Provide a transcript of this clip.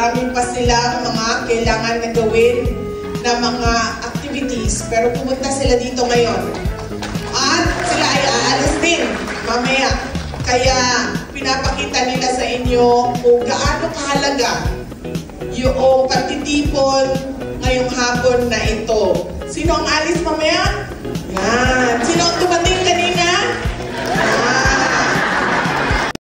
marami pa silang mga kailangan na gawin na mga activities. Pero pumunta sila dito ngayon. At sila ay aalis din mamaya. Kaya pinapakita nila sa inyo kung gaano kahalaga yung pagtitipon ngayong hapon na ito. Sino ang alis mamaya? Yan. Sino ang